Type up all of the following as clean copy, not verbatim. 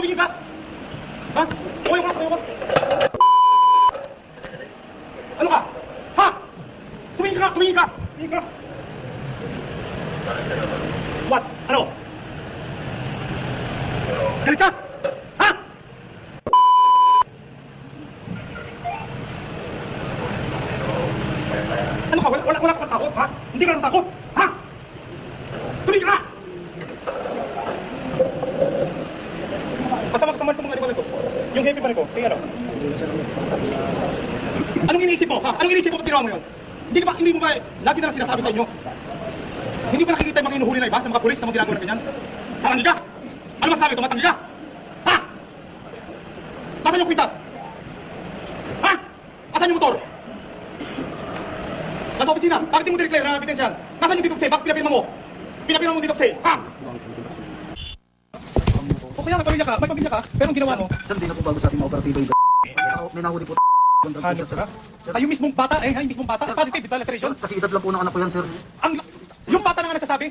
tumingin ka! Ha? Tumayo ka, tumayo ka! Ano ka? Ha? Tumingin ka, tumingin ka! Tumingin ka! What? Ano? Galit ka? Ha? Ano ka? Wala ka takot, ha? Hindi ka lang takot, ha? Tumingin ka! Kasama itong mga animal ko. Yung happy pa rin ko. Kaya ano? Anong iniisip mo, ha? Anong iniisip mo kung tinawa mo yun? Hindi mo ba, lagi na lang sinasabi sa inyo? Hindi ba nakikita yung mga inuhuli na iba, ng mga pulis na mga ginagawa na ganyan? Taranggi ka! Ano masabi? Tumatanggi ka? Ha? Nasaan yung kwintas? Ha? Asan yung motor? Nasa opisina. Bakit di mo declare na ebidensyan? Nasaan yung dito kasi? Bakit pinapirma mo? Pinapirma mo dito kasi? Ha? O kaya may pamilya ka, pero ang ginawa mo? Sir, hindi na po bago sa ating mga operatiba yung may nahuli po. Hanap ka? Ay, yung mismong bata, yung mismong bata. Positive, sa laceration. Kasi edad lang po ng anak ko yan, sir. Yung bata na nga nagsasabi?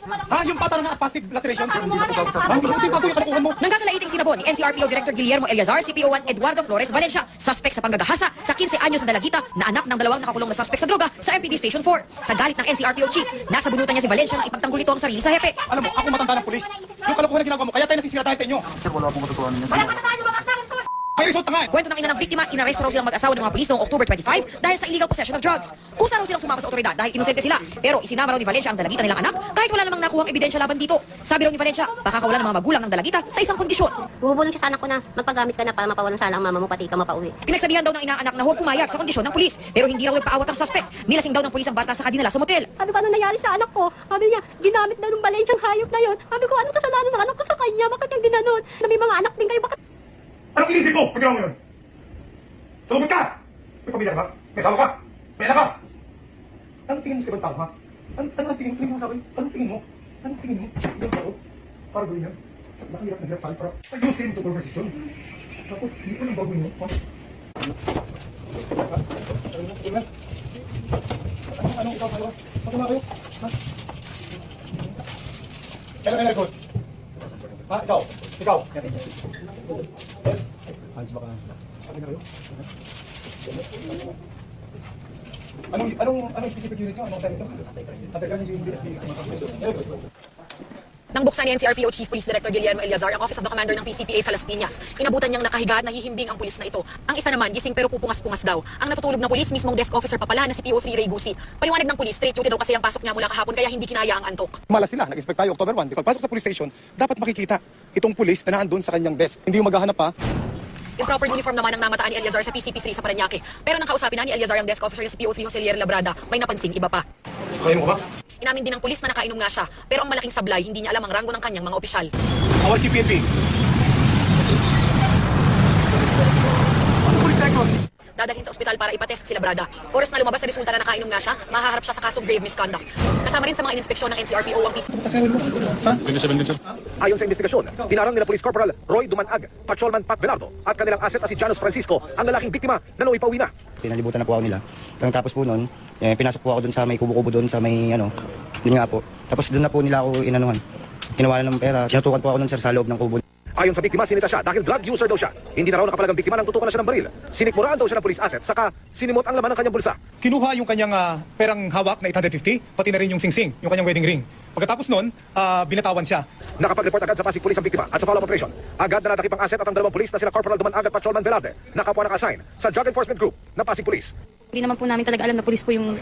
Ha? Yung bata na nga positive laceration? Hindi na po bago sa Ay, hindi bago yung kanukuhan mo. Nangkakalaiting sinabon ni NCRPO Director Guillermo Eliazar, CPO1 Eduardo Flores Valencia, suspect sa panggagahasa sa 15 anyos na dalagita na anak ng dalawang nakakulong na suspect sa droga sa MPD Station 4. Sa galit ng NCRPO Chief, nasa bunutan niya si Valencia nang ipagtanggol ito ang sarili sa hepe. Alam mo, ako matanda ng pulis. Yung kalokohan na ginagawa mo, kaya tayo nasisira dahil sa inyo. Sir, wala pong katotohanan yan. May result na nga eh. Kwento ng ina ng biktima, inaresto raw silang mag-asawa ng mga pulis noong October 25 dahil sa illegal possession of drugs. Kusa raw silang sumama sa otoridad dahil inosente sila. Pero isinama raw ni Valencia ang dalagita nilang anak kahit wala namang nakuhang ebidensya laban dito. Sabi raw ni Valencia, baka kawalan ng mga magulang ng dalagita sa isang kondisyon. Bumubulong siya sa anak ko na magpagamit ka na para mapawalan sala ang mama mo pati ka mapauwi. Pinagsabihan daw ng inaanak na huwag pumayag sa kondisyon ng pulis. Pero hindi raw nagpaawat ang suspect. Nilasing daw ng pulis ang bata sa dinala sa motel. Sabi ko, ano nangyari sa anak ko? Sabi niya, ginamit na ng Valenciang hayop na yun. Sabi ko, anong kasalanan ng anak ko sa kanya? Bakit yung ginanon? Na may mga anak din kayo, bakit? Anong inisip mo? Pag ginawa mo yun? Sumagot ka! May pamilya ka ba? May asawa ka? May anak ka? Anong tingin mo sa ibang tao, ha? Anong tingin mo sa akin? Anong tingin mo? Anong tingin mo? Ibang tao? Para gawin yan? Nakahirap na hirap tayo para ayusin ito conversation. Tapos, hindi ko nang baguhin mo, ha? Anong ikaw kayo? Patuloy kayo? Ha? Kailan kayo nag-good? Ha? Ikaw? Ikaw? Hands back. Anong specific unit nyo? Anong time ito? Atagan nyo yung BSD. Nang buksan ni NCRPO Chief Police Director Guillermo Eliazar ang Office of the Commander ng PCPA sa Las Piñas, inabutan niyang nakahiga at nahihimbing ang pulis na ito. Ang isa naman, gising pero pupungas-pungas daw. Ang natutulog na pulis, mismong desk officer pa pala na si PO3 Ray Gusi. Paliwanag ng pulis, straight duty daw kasi ang pasok niya mula kahapon kaya hindi kinaya ang antok. Malas sila. Nag-expect tayo October 1. Pagpasok sa police station, dapat makikita itong pulis na naandun sa kanyang desk. Hindi yung maghahanap pa. Yung proper uniform naman ang namataan ni Eliazar sa PCP3 sa Parañaque. Pero nang kausapin na ni Eliazar ang desk officer na si PO3 Joselier Labrada, may napansing iba pa. Kaya mo ba? Inamin din ng pulis na nakainom nga siya, pero ang malaking sablay, hindi niya alam ang ranggo ng kanyang mga opisyal. Our Chief PNP. Police Director. Dadalhin sa ospital para ipatest si Labrada. Oras na lumabas sa resulta na nakainom nga siya, mahaharap siya sa kasong grave misconduct. Kasama rin sa mga ininspeksyon ng NCRPO ang PCP. Ayon sa investigasyon, dinarang nila Police Corporal Roy Dumanag, Patrolman Pat Velardo at kanilang asset na si Janus Francisco ang lalaking biktima na nauwi pauwi na. Pinalibutan na po ako nila. Tapos po noon, pinasok po ako doon sa may kubo-kubo doon sa may yun nga po. Tapos doon na po nila ako inanuhan. Kinuha ng pera. Sinutukan po ako noon sir sa loob ng kubo. Ayon sa biktima, sinita siya dahil drug user daw siya. Hindi na raw nakapalagang biktima nang tutukan na siya ng baril. Sinikmuraan daw siya ng police asset, saka sinimot ang laman ng kanyang bulsa. Kinuha yung kanyang perang hawak na 850, pati na rin yung singsing, yung kanyang wedding ring. Pagkatapos nun, binatawan siya. Nakapag-report agad sa Pasig Police ang biktima at sa follow-up operation. Agad na nadakip ang asset at ang dalawang pulis na sila Corporal Dumanag at Patrolman Velarde na kapwa naka-assign sa Drug Enforcement Group na Pasig Police. Hindi naman po namin talaga alam na pulis po yung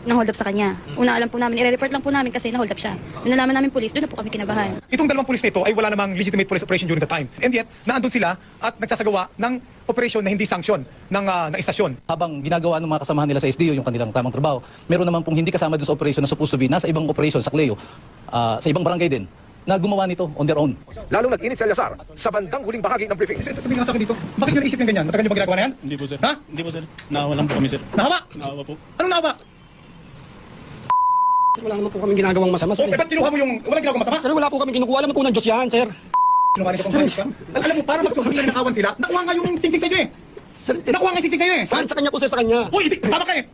nang-hold up sa kanya. Una alam po namin, i-report lang po namin kasi na-hold up siya. Nung nalaman namin pulis, doon na po kami kinabahan. Itong dalawang pulis na ito ay wala namang legitimate police operation during the time. And yet, naandun sila at nagsasagawa ng operation na hindi sanction ng istasyon. Habang ginagawa ng mga kasamahan nila sa SDO yung kanilang tamang trabaho, meron naman pong hindi kasama dun sa operation na supposed to be nasa ibang operation sa Cleo, sa ibang barangay din, na gumawa nito on their own. Lalong nag-init si Eliazar sa bandang huling bahagi ng briefing. Tumingin sa akin dito. Bakit nyo naisip yung ganyan? Matagal nyo ba ginagawa na yan? Hindi po sir. Ha? Hindi po sir. Naawa lang po kami sir. Nahawa? Naawa po. Anong nahawa? Wala naman po kami ginagawang masama, sir. Ba't kinuha mo yung... Walang ginagawa masama? Sir, wala po kami kinukuha. Alam po ng Diyos yan, sir. Kinuha nito pang ka? Alam mo, para magsuhuli na nakawan sila, nakuha nga yung singsing sa'yo eh. Sir, Nakuha nga yung singsing sa'yo eh. saan sa kanya po, sir, sa kanya? Uy, tama ka eh.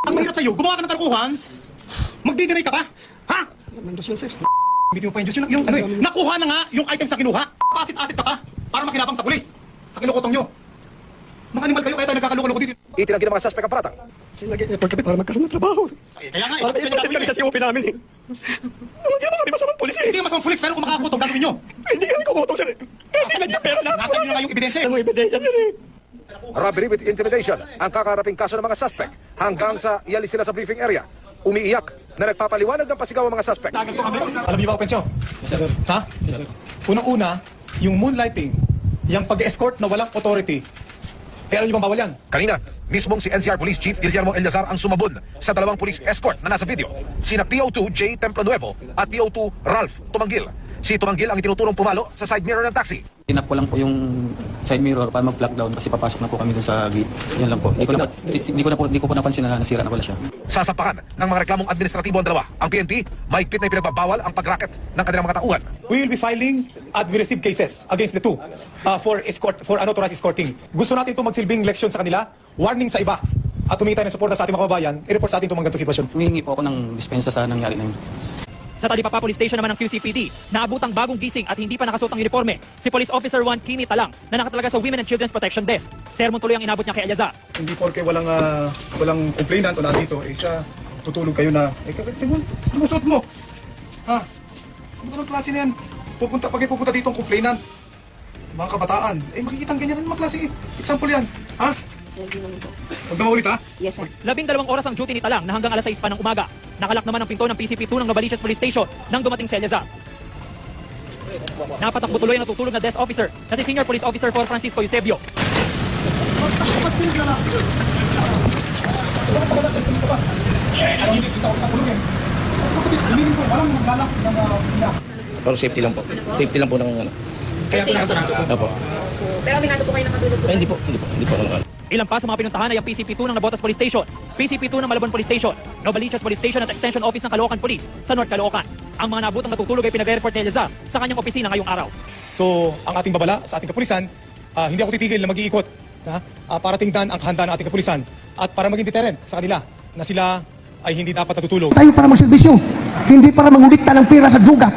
Ang mahirap sa'yo, gumawa ka ng karukuhan, magdi-deny ka pa. Ha? Ng Diyos yan, sir. Video pa yung Diyos yung nakuha na nga yung items na kinuha. Pasit-asit ka pa. para makinabang sa pulis. Sa kinukutong nyo. Mga animal kayo, kaya tayo nagkakaloko-loko dito. Itinanggi ng mga suspect ang paratang. Kasi nag-effort kami para magkaroon ng trabaho. Kaya nga, Para may ipagsabi kami sa COP namin eh. Hindi naman kami masamang pulis eh. Hindi masamang pulis, pero kung makakutong, gagawin nyo. Hindi kami kukutong sir eh. Kasi nagpapera na. Nasa inyo na yung ebidensya. Anong ebidensya sir eh. Robbery with intimidation ang kakaraping kaso ng mga suspect hanggang sa ialis sila sa briefing area. Umiiyak na nagpapaliwanag ng pasigaw ang mga suspect. Alam niyo ba, Opensyo? Ha? Unang-una, yung moonlighting, yung pag-escort na walang authority, alam niyo bang bawal yan? Kanina, mismong si NCR Police Chief Guillermo Eliazar ang sumabog sa dalawang police escort na nasa video. Sina PO2 J. Templo Nuevo at PO2 Ralph Tumanggil. Si Tumanggil ang itinuturong pumalo sa side mirror ng taxi. Tinap ko lang po yung side mirror para mag-block down kasi papasok na po kami dun sa gate. Yan lang po. Hindi ko po napansin na nasira na pala siya. Sasampakan ng mga reklamong administratibo ang dalawa. Ang PNP, mahigpit na ipinagbabawal ang pag-racket ng kanilang mga tauhan. We will be filing administrative cases against the two for unauthorized escorting. Gusto natin ito magsilbing leksyon sa kanila, warning sa iba, at tumita ng suporta sa ating mga kababayan, i-report sa atin itong mga ganitong sitwasyon. Humihingi po ako ng dispensa sa nangyari na yun. Sa Talipapa Police Station naman ng QCPD, naabutang bagong gising at hindi pa nakasuot ang uniforme, si Police Officer 1 Kimi Talang na nakatalaga sa Women and Children's Protection Desk. Sermon tuloy ang inabot niya kay Eliazar. Hindi porke walang complainant o nandito, siya tutulog kayo na, lumusot mo. Ha? Ano ba ng klase na yan? Pupunta dito ang complainant. Mga kabataan, makikita ang ganyan ng mga klase. Example yan. Ha? Huwag na maulit ha? Yes, sir. 12 oras ang duty ni Talang na hanggang alas 6 pa ng umaga. Nakalak naman ang pinto ng PCP2 ng Novaliches Police Station nang dumating si Eliazar. Napatakbo tuloy ang natutulog na desk officer na si Senior Police Officer 4 Francisco Eusebio. Pero safety lang po. Safety lang po ng ano. Kaya sinasarado po. Opo. Pero aminado po kayo nakatulog po. Ay, hindi po. Ilan pa sa mga pinuntahan ay ang PCP2 ng Nabotas Police Station, PCP2 ng Malabon Police Station, Novaliches Police Station at Extension Office ng Caloocan Police sa North Caloocan. Ang mga nabutang natutulog ay pinag-report ni Eliazar sa kanyang opisina ngayong araw. So, ang ating babala sa ating kapulisan, hindi ako titigil na mag-iikot para tingnan ang kahandaan ng ating kapulisan at para maging deterrent sa kanila na sila ay hindi dapat natutulog. Tayo para magserbisyo, hindi para mangulikta ng pera sa druga.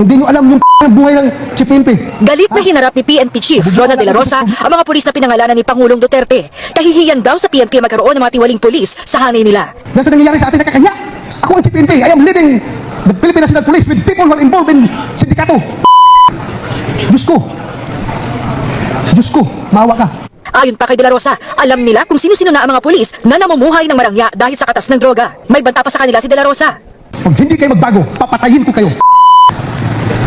Hindi nyo alam yung buhay ng Chipimpi. Galit na hinarap ni PNP Chief Ronald De La Rosa ang mga pulis na pinangalanan ni Pangulong Duterte. Kahihiyan daw sa PNP magkaroon ng mga tiwaling pulis sa hanay nila. Dahil sa nangyayari sa atin nakakanya, ako ang Chipimpi. I am leading the Philippine National Police with people who are involved in sindikato. Diyos ko, maawa ka. Ayon pa kay De La Rosa, alam nila kung sino-sino na ang mga pulis na namumuhay ng marangya dahil sa katas ng droga. May banta pa sa kanila si De La Rosa. Pag hindi kayo magbago, papatayin ko kayo.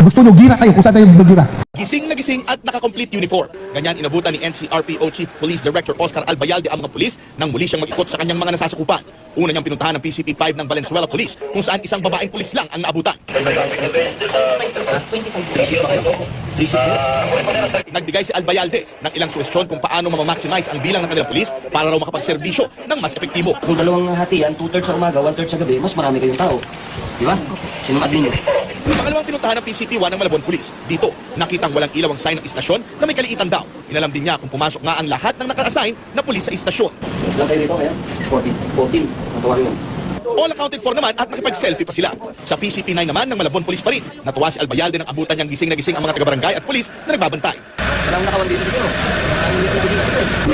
Gusto nyo, gira kayo kung saan tayo gira. Gising na gising at naka-complete uniform. Ganyan inabutan ni NCRPO Chief Police Director Oscar Albayalde ang mga pulis nang muli siyang mag-ikot sa kanyang mga nasasakupan. Una niyang pinuntahan ng PCP5 ng Valenzuela Police kung saan isang babaeng pulis lang ang naabutan. Nagbigay si Albayalde ng ilang suwestyon kung paano mamaximize ang bilang ng kanilang pulis para raw makapagserbisyo ng mas epektibo. Kung dalawang hatian, 2/3 sa umaga, 1/3 sa gabi, mas marami kayong tao. Di ba? Sinong admin nyo? Yung pangalawang pinuntahan ng PCP1 ng Malabon Police. Dito, nakitang walang ilaw ang sign ng istasyon na may kaliitan daw. Inalam din niya kung pumasok nga ang lahat ng naka-assign na pulis sa istasyon. Ilang kayo rito kaya? 14. Natuwa yun. All accounted for naman at nakipag-selfie pa sila. Sa PCP9 naman ng Malabon Police pa rin. Natuwa si Albayalde ng abutan niyang gising na gising ang mga taga-barangay at pulis na nagbabantay.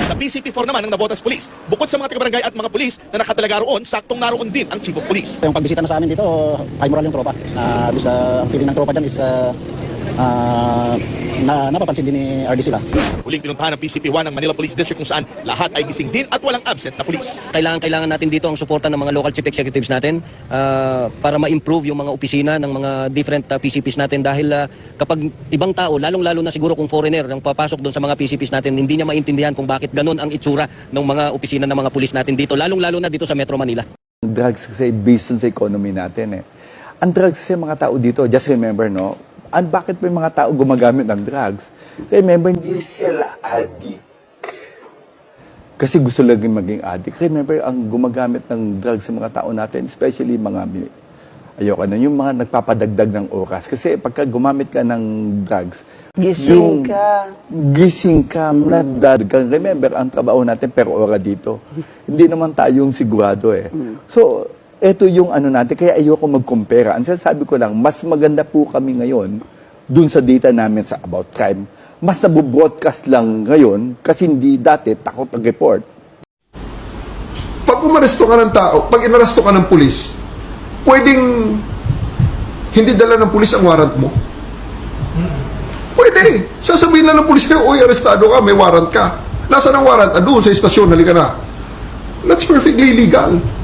Sa PCP4 naman ng Navotas Police, bukod sa mga taga-barangay at mga pulis na nakatalaga roon, saktong naroon din ang Chief of Police. Yung pagbisita na sa amin dito, high moral yung tropa. Ang feeling ng tropa dyan is napapansin din ni RD sila. Huling pinuntahan ng PCP1 ng Manila Police District kung saan lahat ay gising din at walang absent na pulis. Kailangan natin dito ang suporta ng mga local chief executives natin para ma-improve yung mga opisina ng mga different PCPs natin dahil kapag ibang tao, lalong-lalo na siguro kung foreigner ang papasok doon sa mga PCPs natin, hindi niya maintindihan kung bakit ganun ang itsura ng mga opisina ng mga pulis natin dito, lalong-lalo na dito sa Metro Manila. Drugs kasi based on sa economy natin eh. Ang drugs kasi mga tao dito, just remember no, bakit may mga tao gumagamit ng drugs? Remember, hindi sila addict. Kasi gusto lang maging addict. Remember, ang gumagamit ng drugs sa mga tao natin, especially mga, yung mga nagpapadagdag ng oras. Kasi pagka gumamit ka ng drugs, gising ka, nadadagdag. Remember, ang trabaho natin per ora dito. Hindi naman tayong sigurado eh. So, Ito yung ano natin, kaya ayoko mag-compare. Ang sasabi ko lang, mas maganda po kami ngayon dun sa data namin sa about crime. Mas nabubroadcast lang ngayon kasi hindi dati takot mag-report. Pag umaresto ka ng tao, pag inaresto ka ng pulis, pwedeng hindi dala ng pulis ang warrant mo? Pwede. Sasabihin lang ng pulis kayo, oy, arestado ka, may warrant ka. Nasaan ang warrant? Doon sa istasyon, halika na. That's perfectly legal.